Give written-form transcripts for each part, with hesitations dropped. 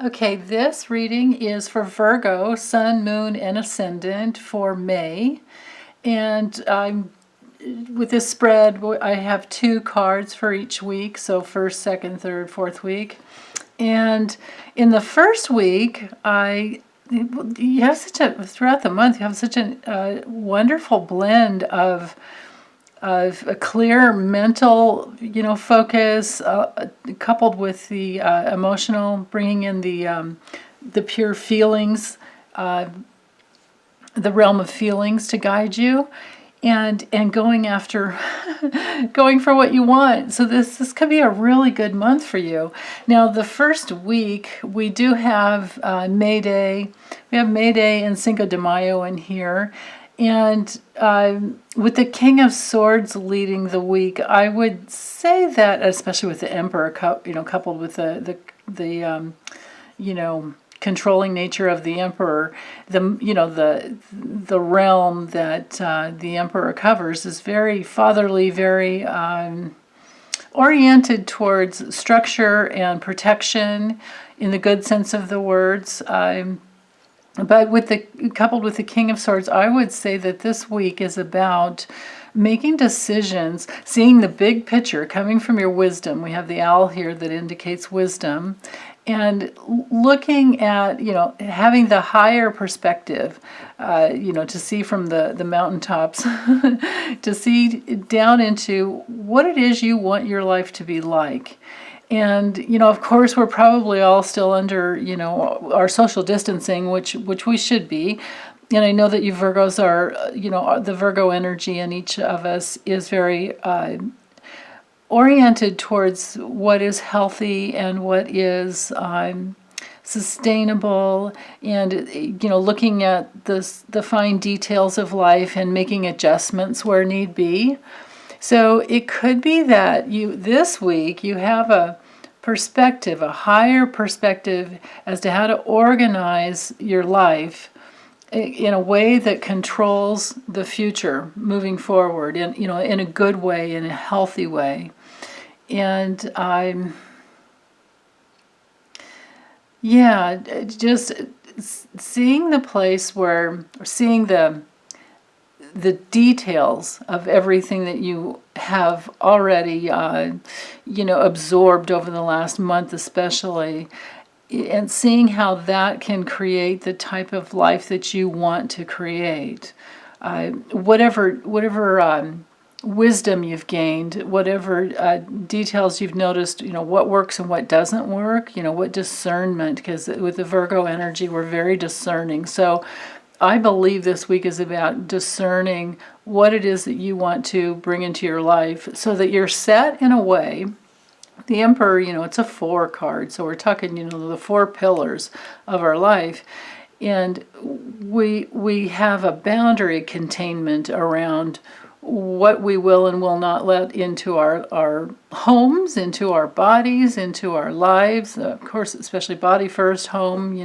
Okay, this reading is for Virgo, Sun, Moon, and Ascendant for May. And with this spread, I have 2 cards for each week, so first, second, third, fourth week. And in the first week, you have throughout the month, you have such a wonderful blend of a clear mental, focus, coupled with the emotional, bringing in the pure feelings, the realm of feelings to guide you, and going after, going for what you want. So this could be a really good month for you. Now, the first week we do have May Day. We have May Day and Cinco de Mayo in here. And with the King of Swords leading the week, I would say that, especially with the Emperor, coupled with the controlling nature of the Emperor, the realm that the Emperor covers is very fatherly, very oriented towards structure and protection, in the good sense of the words. But coupled with the King of Swords, I would say that this week is about making decisions, seeing the big picture coming from your wisdom. We have the owl here that indicates wisdom, and looking at, having the higher perspective, to see from the mountaintops, to see down into what it is you want your life to be like. And, of course, we're probably all still under, our social distancing, which we should be. And I know that you Virgos are, the Virgo energy in each of us is very oriented towards what is healthy and what is sustainable, and, looking at the fine details of life and making adjustments where need be. So it could be that this week you have a perspective, a higher perspective as to how to organize your life in a way that controls the future moving forward, in a good way, in a healthy way. And just seeing the place where, seeing the details of everything that you have already, absorbed over the last month especially, and seeing how that can create the type of life that you want to create. Whatever wisdom you've gained, whatever details you've noticed, what works and what doesn't work, what discernment, because with the Virgo energy, we're very discerning. So I believe this week is about discerning what it is that you want to bring into your life so that you're set in a way. The Emperor, it's a 4 card, so we're talking, the 4 pillars of our life. And we have a boundary containment around what we will and will not let into our homes, into our bodies, into our lives, of course, especially body first, home,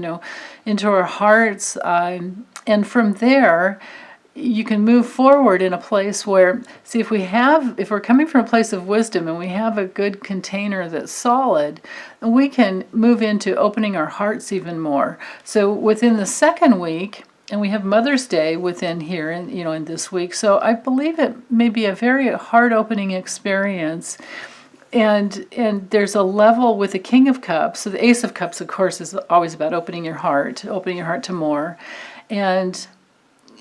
into our hearts. And from there, you can move forward in a place where, see, if we're coming from a place of wisdom and we have a good container that's solid, we can move into opening our hearts even more. So within the second week, and we have Mother's Day within here, and in this week. So I believe it may be a very heart-opening experience. And there's a level with the King of Cups. So the Ace of Cups, of course, is always about opening your heart to more. And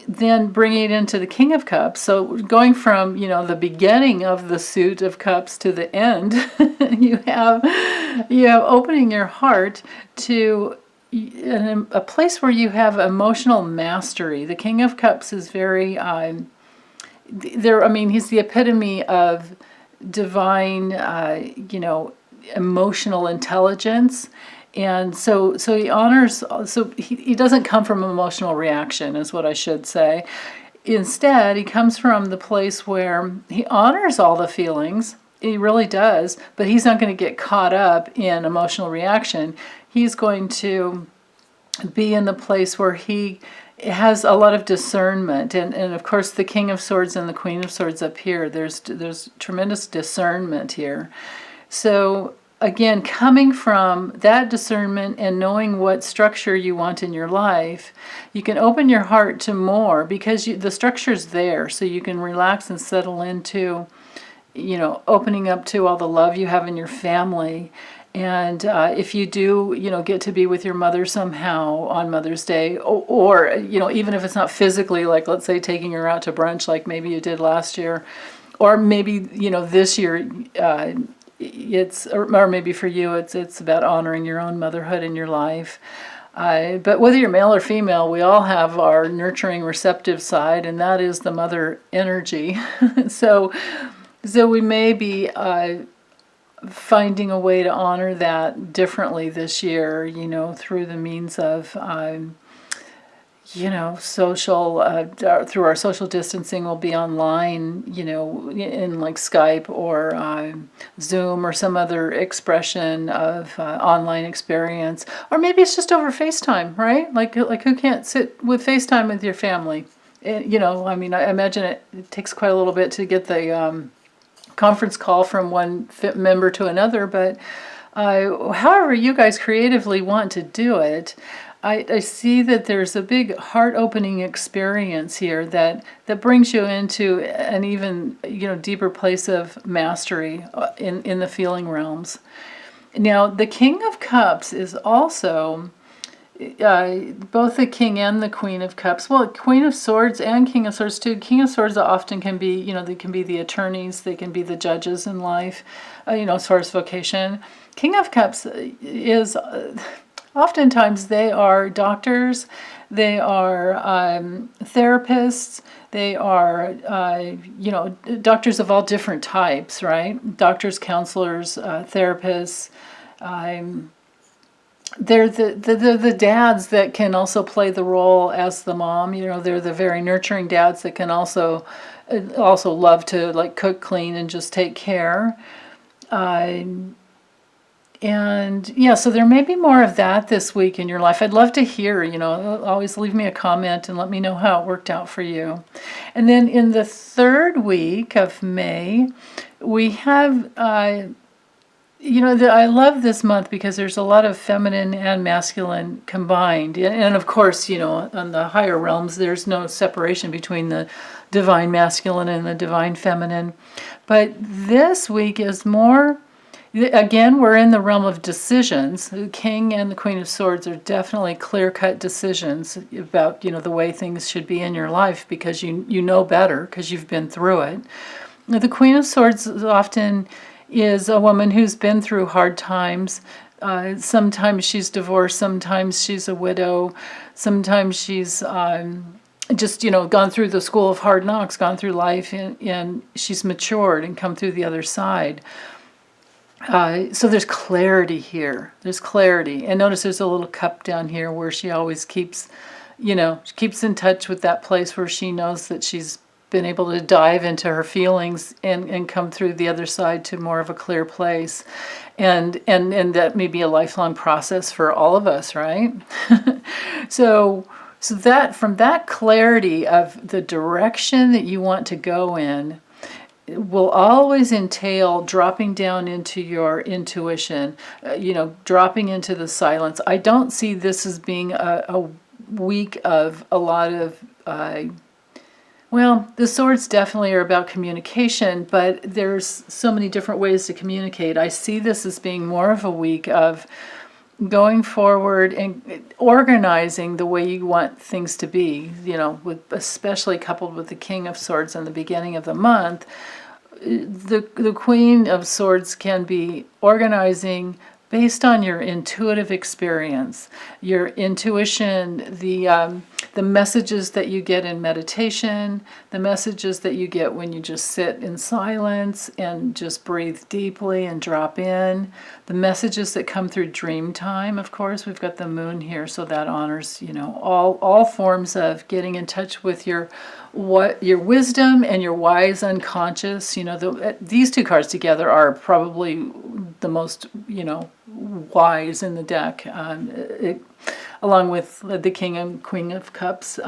then bringing it into the King of Cups. So going from, the beginning of the suit of cups to the end, you have opening your heart to a place where you have emotional mastery. The King of Cups is very, he's the epitome of divine, emotional intelligence. And so he honors, so he doesn't come from emotional reaction, is what I should say. Instead, he comes from the place where he honors all the feelings. He really does, but he's not going to get caught up in emotional reaction. He's going to be in the place where he has a lot of discernment, and of course the King of Swords and the Queen of Swords up here. There's tremendous discernment here. So again, coming from that discernment and knowing what structure you want in your life, you can open your heart to more, because the structure's there, so you can relax and settle into, opening up to all the love you have in your family. And if you do, get to be with your mother somehow on Mother's Day, or even if it's not physically, like let's say taking her out to brunch, like maybe you did last year, or maybe this year, or maybe for you, it's about honoring your own motherhood in your life. But whether you're male or female, we all have our nurturing, receptive side, and that is the mother energy. So we may be finding a way to honor that differently this year, through the means of, social, through our social distancing. We'll be online, in like Skype or Zoom or some other expression of online experience. Or maybe it's just over FaceTime, right? Like who can't sit with FaceTime with your family? I imagine it takes quite a little bit to get the conference call from one member to another, but however you guys creatively want to do it, I see that there's a big heart-opening experience here that brings you into an even deeper place of mastery in the feeling realms. Now, the King of Cups is also both the King and the Queen of Cups. Well, Queen of Swords and King of Swords too. King of Swords often can be, they can be the attorneys, they can be the judges in life, as far as vocation. King of Cups is, oftentimes they are doctors, they are therapists, they are, doctors of all different types, right? Doctors, counselors, therapists, they're the dads that can also play the role as the mom. They're the very nurturing dads that can also love to like cook, clean, and just take care. And yeah, so there may be more of that this week in your life. I'd love to hear, always leave me a comment and let me know how it worked out for you. And then in the third week of May, we have I love this month because there's a lot of feminine and masculine combined. And of course, on the higher realms, there's no separation between the divine masculine and the divine feminine. But this week is more, again, we're in the realm of decisions. The King and the Queen of Swords are definitely clear-cut decisions about, the way things should be in your life, because you know better because you've been through it. The Queen of Swords often is a woman who's been through hard times. Sometimes she's divorced, sometimes she's a widow, sometimes she's just, gone through the school of hard knocks, gone through life, and she's matured and come through the other side. So there's clarity here. There's clarity. And notice there's a little cup down here where she always keeps in touch with that place where she knows that she's been able to dive into her feelings and come through the other side to more of a clear place. And that may be a lifelong process for all of us, right? So that from that clarity of the direction that you want to go in, will always entail dropping down into your intuition, dropping into the silence. I don't see this as being a week of a lot of the swords definitely are about communication, but there's so many different ways to communicate. I see this as being more of a week of going forward and organizing the way you want things to be, especially coupled with the King of Swords in the beginning of the month. The Queen of Swords can be organizing based on your intuitive experience, your intuition, the messages that you get in meditation, the messages that you get when you just sit in silence and just breathe deeply and drop in, the messages that come through dream time. Of course, we've got the moon here, so that honors, all forms of getting in touch with your wisdom and your wise unconscious. These two cards together are probably the most, wise in the deck, along with the King and Queen of Cups.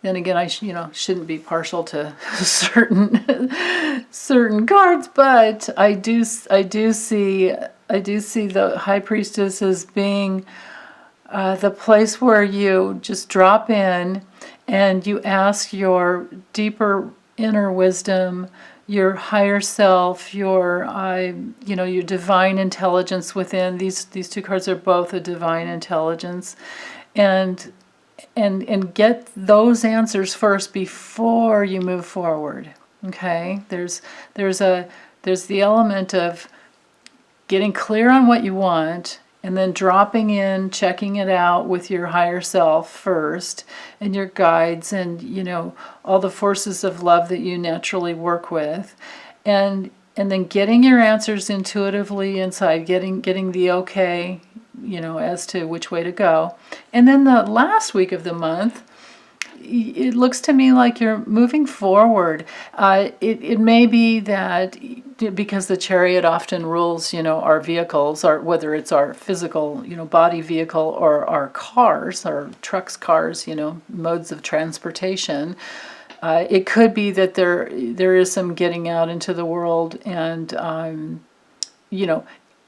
Then again, I shouldn't be partial to certain cards, but I do see the High Priestess as being the place where you just drop in and you ask your deeper inner wisdom, your higher self, your your divine intelligence within. These two cards are both a divine intelligence, and get those answers first before you move forward. Okay, there's the element of getting clear on what you want, and then dropping in, checking it out with your higher self first, and your guides, and all the forces of love that you naturally work with, and then getting your answers intuitively inside, getting the okay, as to which way to go. And then the last week of the month, it looks to me like you're moving forward. It may be that because the Chariot often rules, our vehicles, whether it's our physical, body vehicle, or our cars, our trucks, cars, modes of transportation. It could be that there is some getting out into the world, and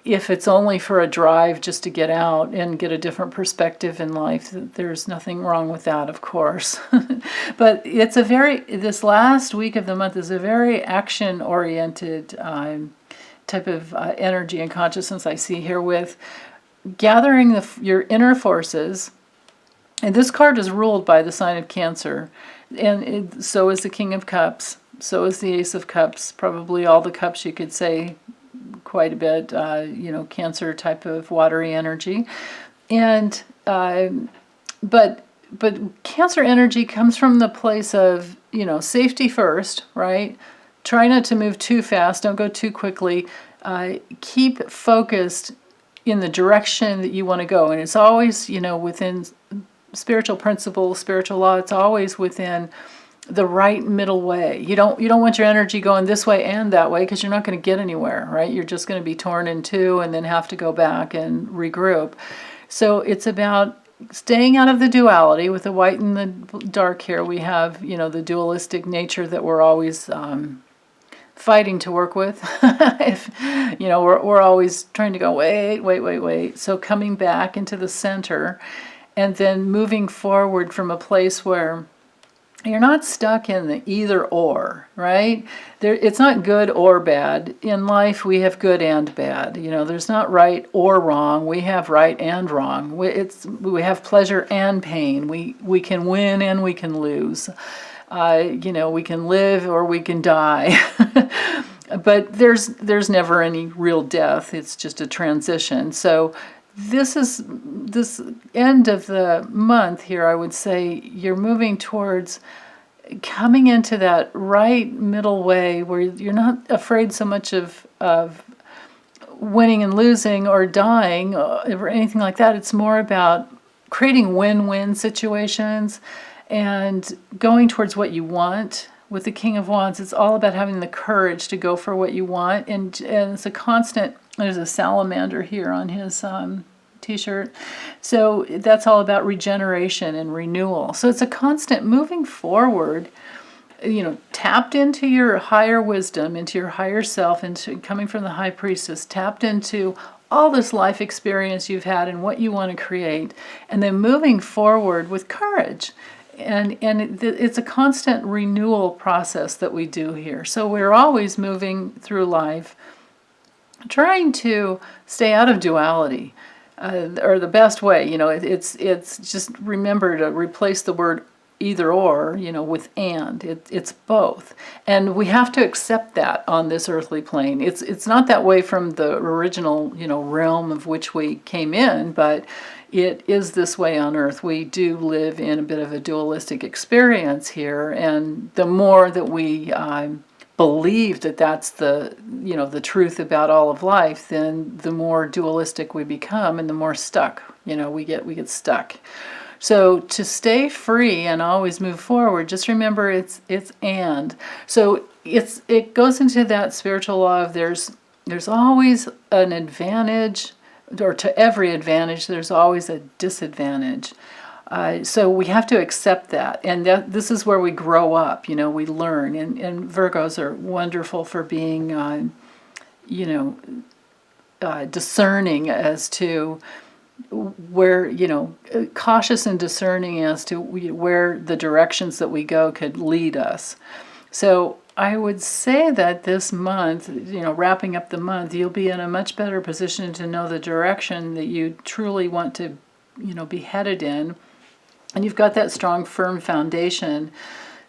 if it's only for a drive just to get out and get a different perspective in life, there's nothing wrong with that, of course. But this last week of the month is a very action-oriented type of energy and consciousness I see here, with gathering your inner forces. And this card is ruled by the sign of Cancer, and so is the King of Cups, so is the Ace of Cups, probably all the cups, you could say, quite a bit, Cancer type of watery energy. And but Cancer energy comes from the place of, safety first, right? Try not to move too fast, don't go too quickly. Keep focused in the direction that you want to go. And it's always, within spiritual principle, spiritual law, it's always within the right middle way. You don't want your energy going this way and that way, because you're not going to get anywhere, right? You're just going to be torn in two and then have to go back and regroup. So it's about staying out of the duality. With the white and the dark here, we have, the dualistic nature that we're always fighting to work with. If we're always trying to go, wait. So coming back into the center, and then moving forward from a place where you're not stuck in the either or, right? It's not good or bad. In life, we have good and bad. There's not right or wrong. We have right and wrong. We have pleasure and pain. We can win and we can lose. We can live or we can die. But there's never any real death. It's just a transition. So this end of the month here, I would say you're moving towards coming into that right middle way where you're not afraid so much of winning and losing or dying or anything like that. It's more about creating win-win situations and going towards what you want. With the King of Wands, it's all about having the courage to go for what you want, and it's a constant. There's a salamander here on his t-shirt, so that's all about regeneration and renewal. So it's a constant moving forward, tapped into your higher wisdom, into your higher self, into coming from the High Priestess, tapped into all this life experience you've had and what you want to create, and then moving forward with courage. And it's a constant renewal process that we do here. So we're always moving through life, trying to stay out of duality, or the best way. It's just remember to replace the word either or, with and. It's both, and we have to accept that on this earthly plane. It's not that way from the original, realm of which we came in, but it is this way on Earth. We do live in a bit of a dualistic experience here, and the more that we believe that that's the truth about all of life, then the more dualistic we become, and the more stuck, we get stuck. So to stay free and always move forward, just remember it's and. So it goes into that spiritual law of there's always an advantage, or to every advantage there's always a disadvantage. So we have to accept that, and this is where we grow up. We learn, and Virgos are wonderful for being, discerning as to where, cautious and discerning as to where the directions that we go could lead us. So I would say that this month, wrapping up the month, you'll be in a much better position to know the direction that you truly want to, be headed in. And you've got that strong, firm foundation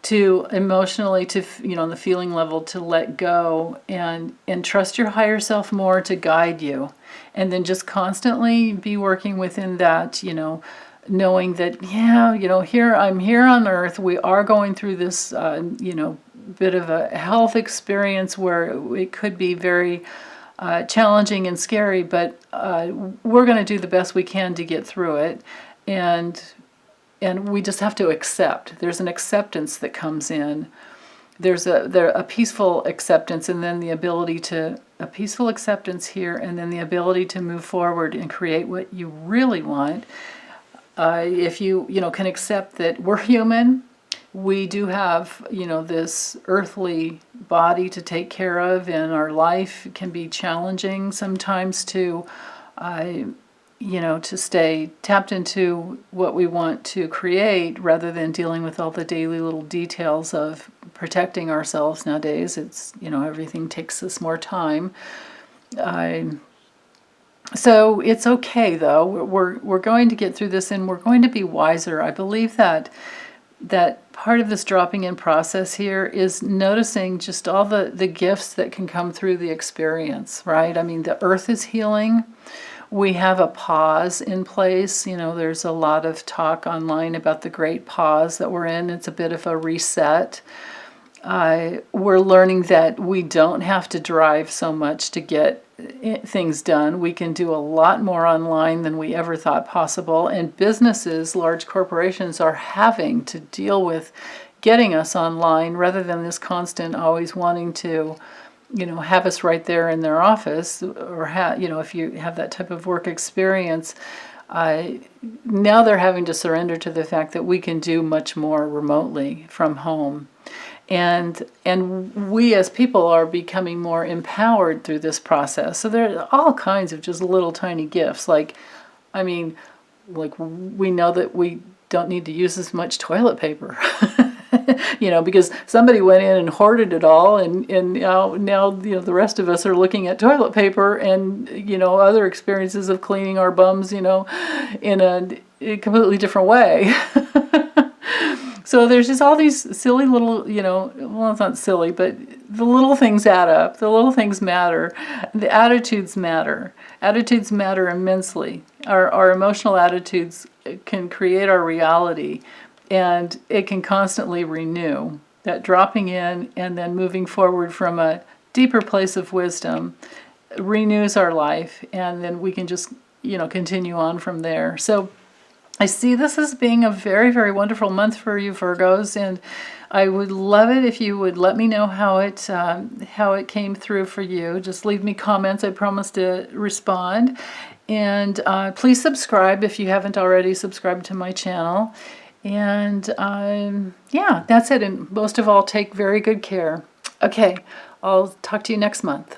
to emotionally, to, on the feeling level, to let go and trust your higher self more to guide you. And then just constantly be working within that, knowing that, I'm here on earth. We are going through this, bit of a health experience where it could be very challenging and scary, but we're going to do the best we can to get through it. And we just have to accept. There's an acceptance that comes in. There's a peaceful acceptance, and then the ability to, a peaceful acceptance here, and then the ability to move forward and create what you really want. If you, can accept that we're human, we do have, this earthly body to take care of, and our life can be challenging sometimes to, to stay tapped into what we want to create rather than dealing with all the daily little details of protecting ourselves nowadays. It's, everything takes us more time. So it's okay, though. We're going to get through this, and we're going to be wiser. I believe that part of this dropping in process here is noticing just all the gifts that can come through the experience, right? I mean, the earth is healing. We have a pause in place. There's a lot of talk online about the great pause that we're in. It's a bit of a reset. We're learning that we don't have to drive so much to get things done. We can do a lot more online than we ever thought possible. And businesses, large corporations, are having to deal with getting us online rather than this constant always wanting to have us right there in their office, or if you have that type of work experience, now they're having to surrender to the fact that we can do much more remotely from home. And we as people are becoming more empowered through this process. So there are all kinds of just little tiny gifts. Like we know that we don't need to use as much toilet paper. Because somebody went in and hoarded it all, and now the rest of us are looking at toilet paper and other experiences of cleaning our bums in a completely different way. So there's just all these silly little, well, it's not silly, but the little things add up. The little things matter. The attitudes matter. Attitudes matter immensely. Our emotional attitudes can create our reality, and it can constantly renew. That dropping in and then moving forward from a deeper place of wisdom renews our life, and then we can just, continue on from there. So I see this as being a very, very wonderful month for you Virgos, and I would love it if you would let me know how it came through for you. Just leave me comments. I promise to respond. And please subscribe if you haven't already subscribed to my channel. And yeah, that's it. And most of all, take very good care. Okay, I'll talk to you next month.